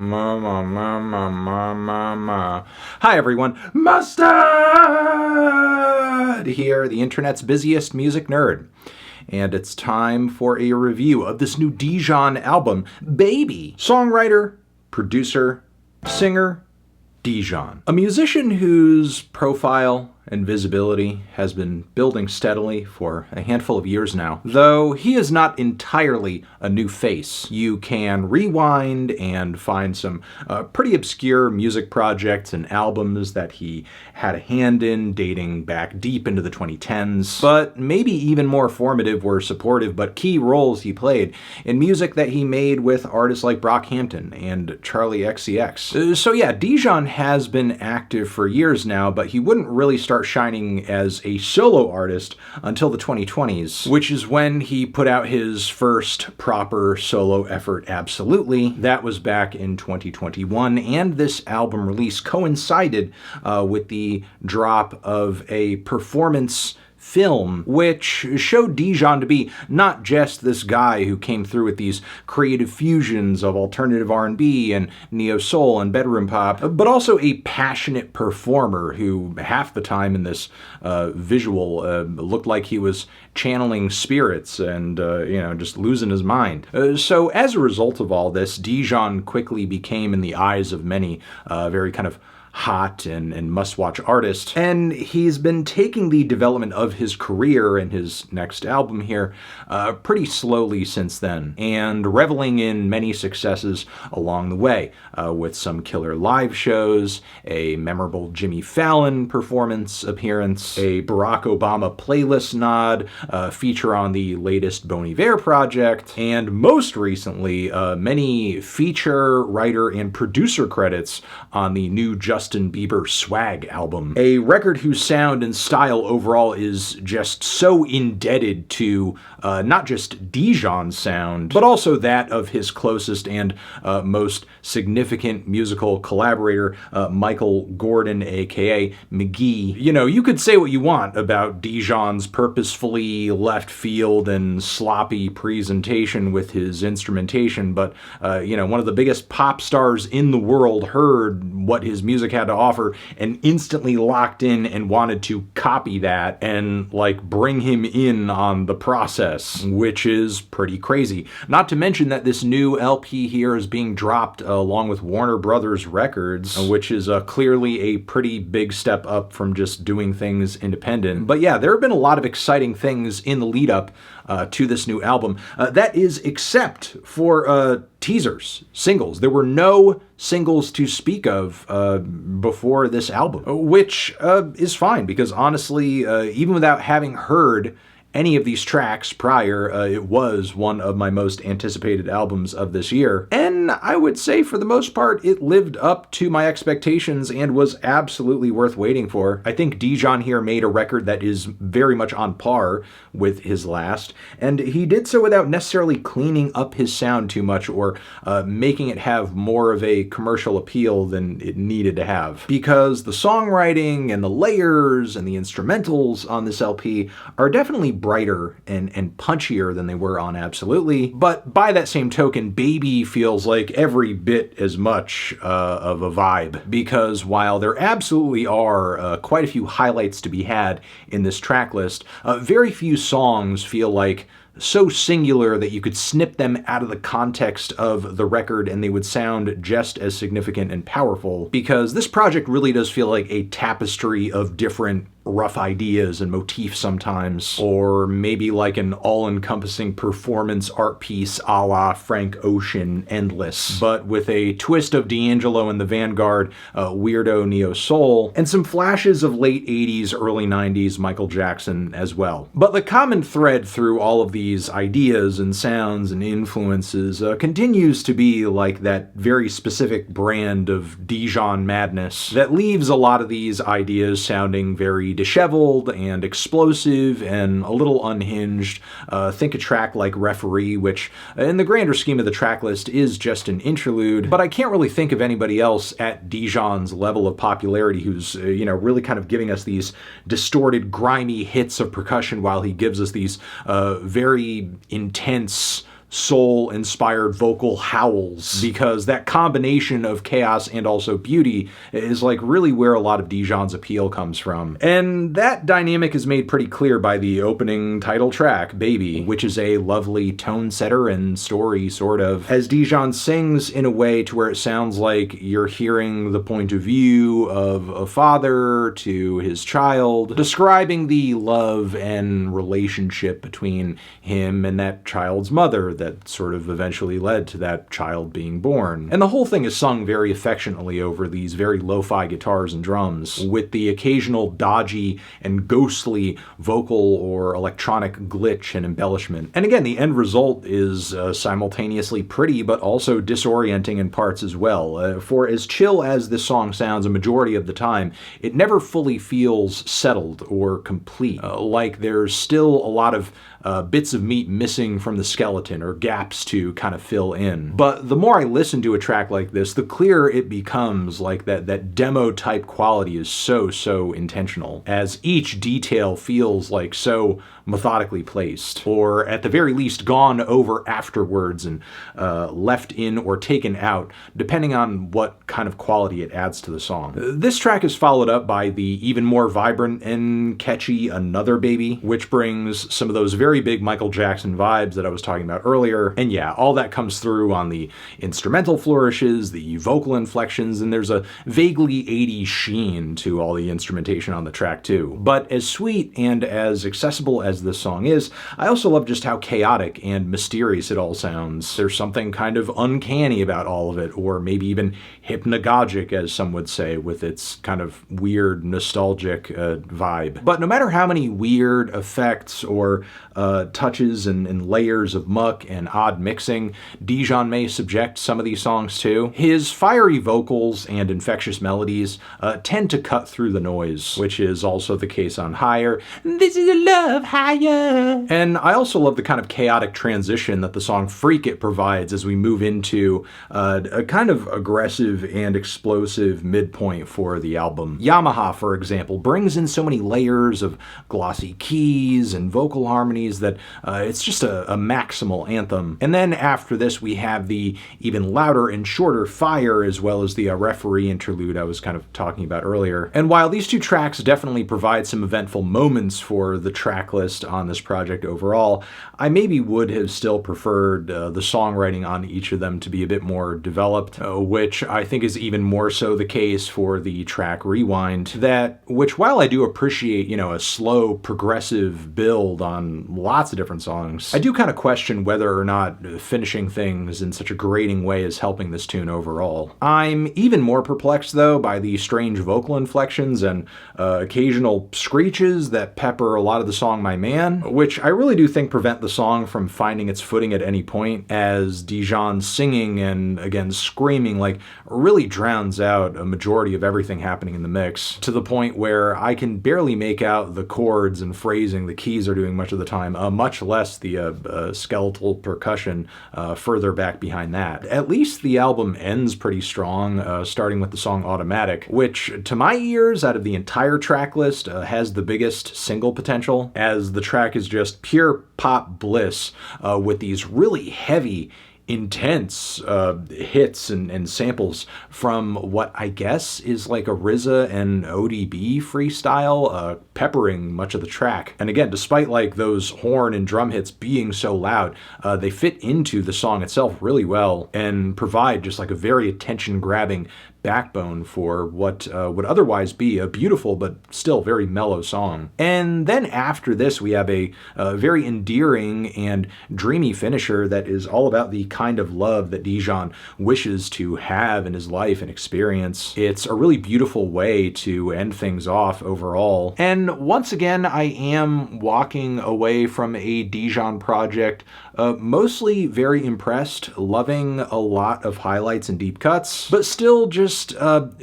Hi everyone, Mustard here, the internet's busiest music nerd. And it's time for a review of this new Dijon album, Baby. Songwriter, producer, singer, Dijon. A musician whose profile and visibility has been building steadily for a handful of years now. Though he is not entirely a new face. You can rewind and find some pretty obscure music projects and albums that he had a hand in dating back deep into the 2010s. But maybe even more formative were supportive but key roles he played in music that he made with artists like Brockhampton and Charlie XCX. So yeah, Dijon has been active for years now, but he wouldn't really start shining as a solo artist until the 2020s, which is when he put out his first proper solo effort, Absolutely. That was back in 2021, and this album release coincided with the drop of a performance film, which showed Dijon to be not just this guy who came through with these creative fusions of alternative R&B and neo-soul and bedroom pop, but also a passionate performer who half the time in this visual looked like he was channeling spirits and, just losing his mind. So as a result of all this, Dijon quickly became, in the eyes of many, very kind of hot and must-watch artist, and he's been taking the development of his career and his next album here pretty slowly since then, and reveling in many successes along the way, with some killer live shows, a memorable Jimmy Fallon performance appearance, a Barack Obama playlist nod, feature on the latest Bon Iver project, and most recently, many feature, writer, and producer credits on the new Justin Bieber Swag album. A record whose sound and style overall is just so indebted to not just Dijon's sound, but also that of his closest and most significant musical collaborator, Michael Gordon, aka McGee. You could say what you want about Dijon's purposefully left field and sloppy presentation with his instrumentation, but one of the biggest pop stars in the world heard what his music had to offer and instantly locked in and wanted to copy that and bring him in on the process, which is pretty crazy. Not to mention that this new LP here is being dropped along with Warner Brothers Records, which is clearly a pretty big step up from just doing things independent. But yeah, there have been a lot of exciting things in the lead up to this new album. That is, except for teasers, singles. There were no singles to speak of before this album, which is fine, because honestly, even without having heard any of these tracks prior, it was one of my most anticipated albums of this year. And I would say for the most part, it lived up to my expectations and was absolutely worth waiting for. I think Dijon here made a record that is very much on par with his last, and he did so without necessarily cleaning up his sound too much or making it have more of a commercial appeal than it needed to have. Because the songwriting and the layers and the instrumentals on this LP are definitely brighter and punchier than they were on Absolutely, but by that same token, Baby feels like every bit as much of a vibe, because while there absolutely are quite a few highlights to be had in this track list, very few songs feel like so singular that you could snip them out of the context of the record and they would sound just as significant and powerful, because this project really does feel like a tapestry of different rough ideas and motifs sometimes, or maybe like an all-encompassing performance art piece a la Frank Ocean Endless, but with a twist of D'Angelo and the Vanguard, weirdo neo-soul, and some flashes of late 80s, early 90s Michael Jackson as well. But the common thread through all of these ideas and sounds and influences continues to be like that very specific brand of Dijon madness that leaves a lot of these ideas sounding very disheveled and explosive and a little unhinged. Think a track like Referee, which in the grander scheme of the track list is just an interlude, but I can't really think of anybody else at Dijon's level of popularity who's, really kind of giving us these distorted, grimy hits of percussion while he gives us these very intense soul-inspired vocal howls, because that combination of chaos and also beauty is like really where a lot of Dijon's appeal comes from. And that dynamic is made pretty clear by the opening title track, Baby, which is a lovely tone setter and story, sort of, as Dijon sings in a way to where it sounds like you're hearing the point of view of a father to his child, describing the love and relationship between him and that child's mother that sort of eventually led to that child being born. And the whole thing is sung very affectionately over these very lo-fi guitars and drums, with the occasional dodgy and ghostly vocal or electronic glitch and embellishment. And again, the end result is simultaneously pretty but also disorienting in parts as well. For as chill as this song sounds a majority of the time, it never fully feels settled or complete. Like there's still a lot of bits of meat missing from the skeleton, or gaps to kind of fill in. But the more I listen to a track like this, the clearer it becomes. Like that demo type quality is so intentional, as each detail feels like so methodically placed, or at the very least gone over afterwards and left in or taken out, depending on what kind of quality it adds to the song. This track is followed up by the even more vibrant and catchy Another Baby, which brings some of those very big Michael Jackson vibes that I was talking about earlier. And yeah, all that comes through on the instrumental flourishes, the vocal inflections, and there's a vaguely 80s sheen to all the instrumentation on the track too. But as sweet and as accessible as this song is, I also love just how chaotic and mysterious it all sounds. There's something kind of uncanny about all of it, or maybe even hypnagogic, as some would say, with its kind of weird, nostalgic vibe. But no matter how many weird effects or touches and layers of muck and odd mixing Dijon may subject some of these songs to, his fiery vocals and infectious melodies tend to cut through the noise, which is also the case on Higher. This is a love higher. And I also love the kind of chaotic transition that the song Freak It provides as we move into a kind of aggressive and explosive midpoint for the album. YAMAHA, for example, brings in so many layers of glossy keys and vocal harmonies that it's just a maximal anthem. And then after this, we have the even louder and shorter Fire, as well as the referee interlude I was kind of talking about earlier. And while these two tracks definitely provide some eventful moments for the track list on this project overall, I maybe would have still preferred the songwriting on each of them to be a bit more developed, which I think is even more so the case for the track Rewind, which while I do appreciate, a slow progressive build on lots of different songs, I do kind of question whether or not finishing things in such a grating way is helping this tune overall. I'm even more perplexed though by the strange vocal inflections and occasional screeches that pepper a lot of the song My Man, which I really do think prevent the song from finding its footing at any point, as Dijon singing and again screaming like really drowns out a majority of everything happening in the mix, to the point where I can barely make out the chords and phrasing the keys are doing much of the time, much less the skeletal percussion further back behind that. At least the album ends pretty strong, starting with the song Automatic, which to my ears, out of the entire track list, has the biggest single potential, as the track is just pure pop bliss with these really heavy, intense hits and samples from what I guess is like a RZA and ODB freestyle, peppering much of the track. And again, despite like those horn and drum hits being so loud, they fit into the song itself really well and provide just like a very attention-grabbing backbone for what would otherwise be a beautiful but still very mellow song. And then after this, we have a very endearing and dreamy finisher that is all about the kind of love that Dijon wishes to have in his life and experience. It's a really beautiful way to end things off overall. And once again, I am walking away from a Dijon project mostly very impressed, loving a lot of highlights and deep cuts, but still just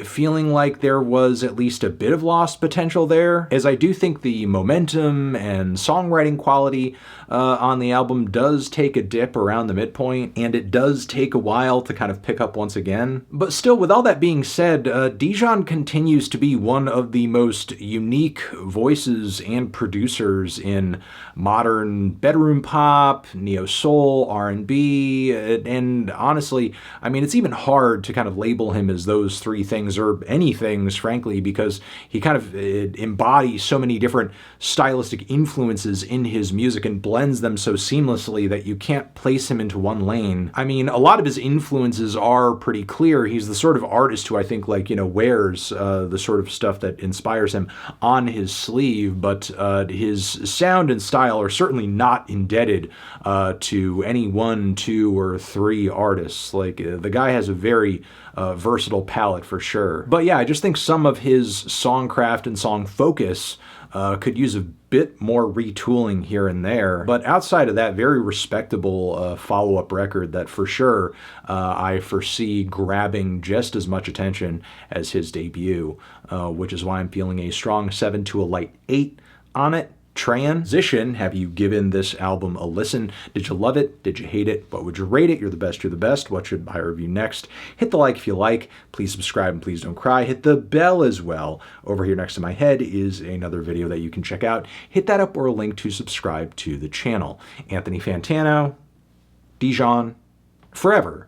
feeling like there was at least a bit of lost potential there, as I do think the momentum and songwriting quality on the album does take a dip around the midpoint. and it does take a while to kind of pick up once again. But still, with all that being said, Dijon continues to be one of the most unique voices and producers in modern bedroom pop, neo-soul, R&B, and honestly, I mean, it's even hard to kind of label him as those three things, or any things, frankly, because he kind of embodies so many different stylistic influences in his music and blends them so seamlessly that you can't place him into one lane. I mean, a lot of his influences are pretty clear. He's the sort of artist who I think, like, wears the sort of stuff that inspires him on his sleeve, but his sound and style are certainly not indebted to any one, two, or three artists. Like, the guy has a very versatile palette for sure. But yeah, I just think some of his songcraft and song focus could use a bit more retooling here and there. But outside of that, very respectable follow-up record that for sure I foresee grabbing just as much attention as his debut, which is why I'm feeling a strong 7 to a light 8 on it. Transition, have you given this album a listen? Did you love it? Did you hate it? What would you rate it? You're the best, you're the best. What should I review next? Hit the like if you like. Please subscribe and please don't cry. Hit the bell as well. Over here next to my head is another video that you can check out. Hit that up or a link to subscribe to the channel. Anthony Fantano, Dijon, forever